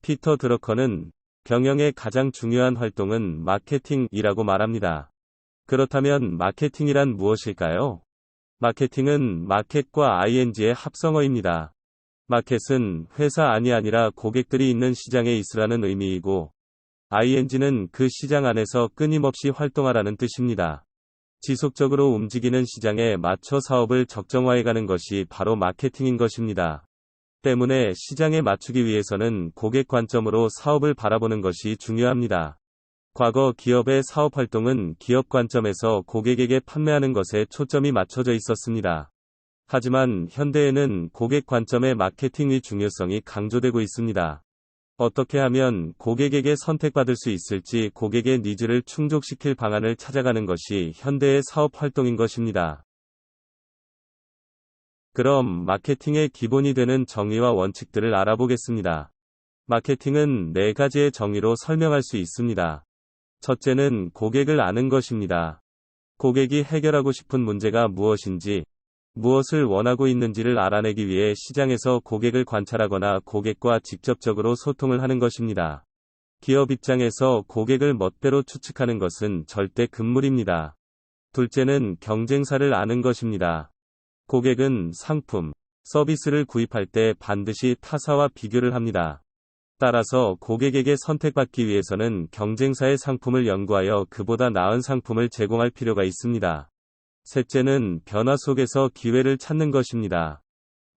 피터 드러커는 경영의 가장 중요한 활동은 마케팅이라고 말합니다. 그렇다면 마케팅이란 무엇일까요? 마케팅은 마켓과 ing의 합성어입니다. 마켓은 회사 아니라 고객들이 있는 시장에 있으라는 의미이고, ing는 그 시장 안에서 끊임없이 활동하라는 뜻입니다. 지속적으로 움직이는 시장에 맞춰 사업을 적정화해가는 것이 바로 마케팅인 것입니다. 때문에 시장에 맞추기 위해서는 고객 관점으로 사업을 바라보는 것이 중요합니다. 과거 기업의 사업 활동은 기업 관점에서 고객에게 판매하는 것에 초점이 맞춰져 있었습니다. 하지만 현대에는 고객 관점의 마케팅의 중요성이 강조되고 있습니다. 어떻게 하면 고객에게 선택받을 수 있을지 고객의 니즈를 충족시킬 방안을 찾아가는 것이 현대의 사업 활동인 것입니다. 그럼 마케팅의 기본이 되는 정의와 원칙들을 알아보겠습니다. 마케팅은 4가지의 정의로 설명할 수 있습니다. 첫째는 고객을 아는 것입니다. 고객이 해결하고 싶은 문제가 무엇인지, 무엇을 원하고 있는지를 알아내기 위해 시장에서 고객을 관찰하거나 고객과 직접적으로 소통을 하는 것입니다. 기업 입장에서 고객을 멋대로 추측하는 것은 절대 금물입니다. 둘째는 경쟁사를 아는 것입니다. 고객은 상품, 서비스를 구입할 때 반드시 타사와 비교를 합니다. 따라서 고객에게 선택받기 위해서는 경쟁사의 상품을 연구하여 그보다 나은 상품을 제공할 필요가 있습니다. 셋째는 변화 속에서 기회를 찾는 것입니다.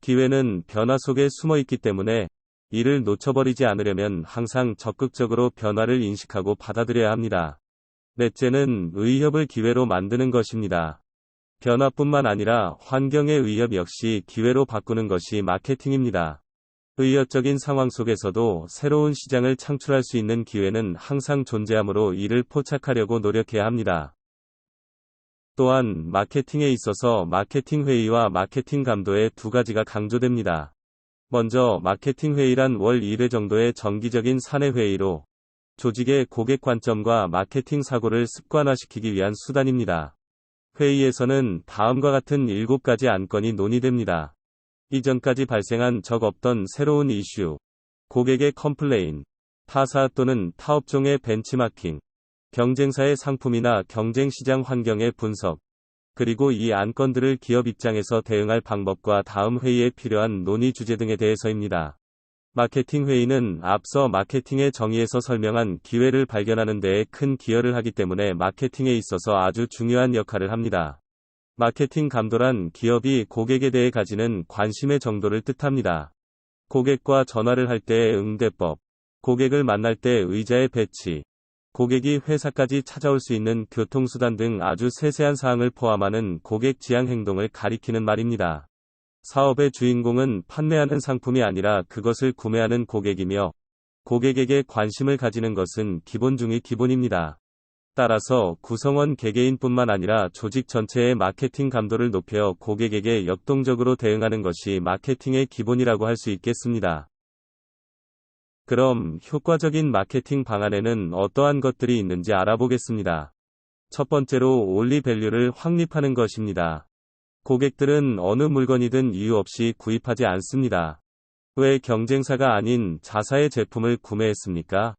기회는 변화 속에 숨어 있기 때문에 이를 놓쳐버리지 않으려면 항상 적극적으로 변화를 인식하고 받아들여야 합니다. 넷째는 위협을 기회로 만드는 것입니다. 변화뿐만 아니라 환경의 위협 역시 기회로 바꾸는 것이 마케팅입니다. 의협적인 상황 속에서도 새로운 시장을 창출할 수 있는 기회는 항상 존재하므로 이를 포착하려고 노력해야 합니다. 또한 마케팅에 있어서 마케팅 회의와 마케팅 감도의 2가지가 강조됩니다. 먼저 마케팅 회의란 월 1회 정도의 정기적인 사내 회의로 조직의 고객 관점과 마케팅 사고를 습관화시키기 위한 수단입니다. 회의에서는 다음과 같은 7가지 안건이 논의됩니다. 이전까지 발생한 적 없던 새로운 이슈, 고객의 컴플레인, 타사 또는 타업종의 벤치마킹, 경쟁사의 상품이나 경쟁시장 환경의 분석, 그리고 이 안건들을 기업 입장에서 대응할 방법과 다음 회의에 필요한 논의 주제 등에 대해서입니다. 마케팅 회의는 앞서 마케팅의 정의에서 설명한 기회를 발견하는 데에 큰 기여를 하기 때문에 마케팅에 있어서 아주 중요한 역할을 합니다. 마케팅 감도란 기업이 고객에 대해 가지는 관심의 정도를 뜻합니다. 고객과 전화를 할 때의 응대법, 고객을 만날 때 의자의 배치, 고객이 회사까지 찾아올 수 있는 교통수단 등 아주 세세한 사항을 포함하는 고객 지향 행동을 가리키는 말입니다. 사업의 주인공은 판매하는 상품이 아니라 그것을 구매하는 고객이며, 고객에게 관심을 가지는 것은 기본 중의 기본입니다. 따라서 구성원 개개인뿐만 아니라 조직 전체의 마케팅 감도를 높여 고객에게 역동적으로 대응하는 것이 마케팅의 기본이라고 할 수 있겠습니다. 그럼 효과적인 마케팅 방안에는 어떠한 것들이 있는지 알아보겠습니다. 첫 번째로 올리밸류를 확립하는 것입니다. 고객들은 어느 물건이든 이유 없이 구입하지 않습니다. 왜 경쟁사가 아닌 자사의 제품을 구매했습니까?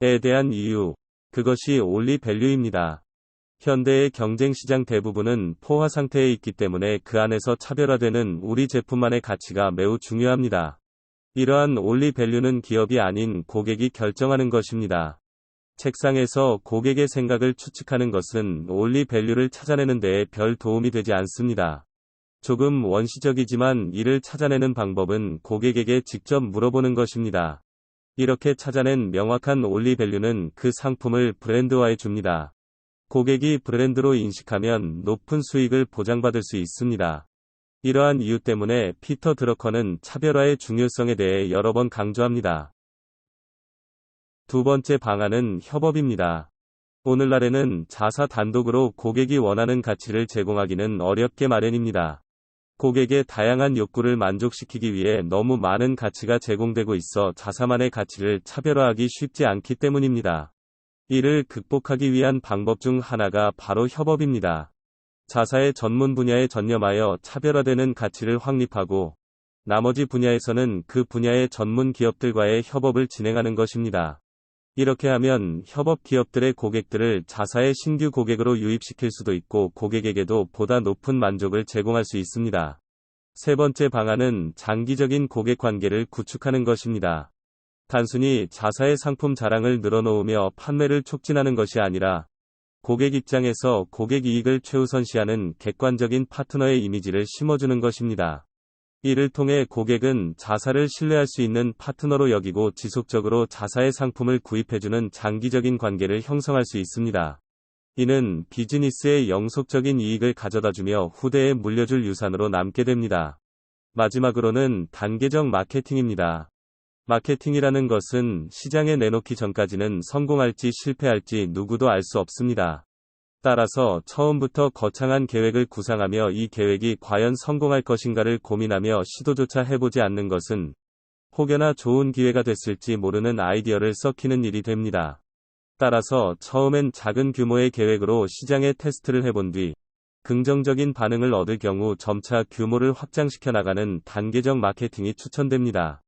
에 대한 이유, 그것이 올리밸류입니다. 현대의 경쟁시장 대부분은 포화 상태에 있기 때문에 그 안에서 차별화되는 우리 제품만의 가치가 매우 중요합니다. 이러한 올리밸류는 기업이 아닌 고객이 결정하는 것입니다. 책상에서 고객의 생각을 추측하는 것은 올리밸류를 찾아내는 데에 별 도움이 되지 않습니다. 조금 원시적이지만 이를 찾아내는 방법은 고객에게 직접 물어보는 것입니다. 이렇게 찾아낸 명확한 올리밸류는 그 상품을 브랜드화해 줍니다. 고객이 브랜드로 인식하면 높은 수익을 보장받을 수 있습니다. 이러한 이유 때문에 피터 드러커는 차별화의 중요성에 대해 여러 번 강조합니다. 두 번째 방안은 협업입니다. 오늘날에는 자사 단독으로 고객이 원하는 가치를 제공하기는 어렵게 마련입니다. 고객의 다양한 욕구를 만족시키기 위해 너무 많은 가치가 제공되고 있어 자사만의 가치를 차별화하기 쉽지 않기 때문입니다. 이를 극복하기 위한 방법 중 하나가 바로 협업입니다. 자사의 전문 분야에 전념하여 차별화되는 가치를 확립하고 나머지 분야에서는 그 분야의 전문 기업들과의 협업을 진행하는 것입니다. 이렇게 하면 협업 기업들의 고객들을 자사의 신규 고객으로 유입시킬 수도 있고 고객에게도 보다 높은 만족을 제공할 수 있습니다. 세 번째 방안은 장기적인 고객 관계를 구축하는 것입니다. 단순히 자사의 상품 자랑을 늘어놓으며 판매를 촉진하는 것이 아니라 고객 입장에서 고객 이익을 최우선시하는 객관적인 파트너의 이미지를 심어주는 것입니다. 이를 통해 고객은 자사를 신뢰할 수 있는 파트너로 여기고 지속적으로 자사의 상품을 구입해주는 장기적인 관계를 형성할 수 있습니다. 이는 비즈니스의 영속적인 이익을 가져다주며 후대에 물려줄 유산으로 남게 됩니다. 마지막으로는 단계적 마케팅입니다. 마케팅이라는 것은 시장에 내놓기 전까지는 성공할지 실패할지 누구도 알 수 없습니다. 따라서 처음부터 거창한 계획을 구상하며 이 계획이 과연 성공할 것인가를 고민하며 시도조차 해보지 않는 것은 혹여나 좋은 기회가 됐을지 모르는 아이디어를 썩히는 일이 됩니다. 따라서 처음엔 작은 규모의 계획으로 시장에 테스트를 해본 뒤 긍정적인 반응을 얻을 경우 점차 규모를 확장시켜 나가는 단계적 마케팅이 추천됩니다.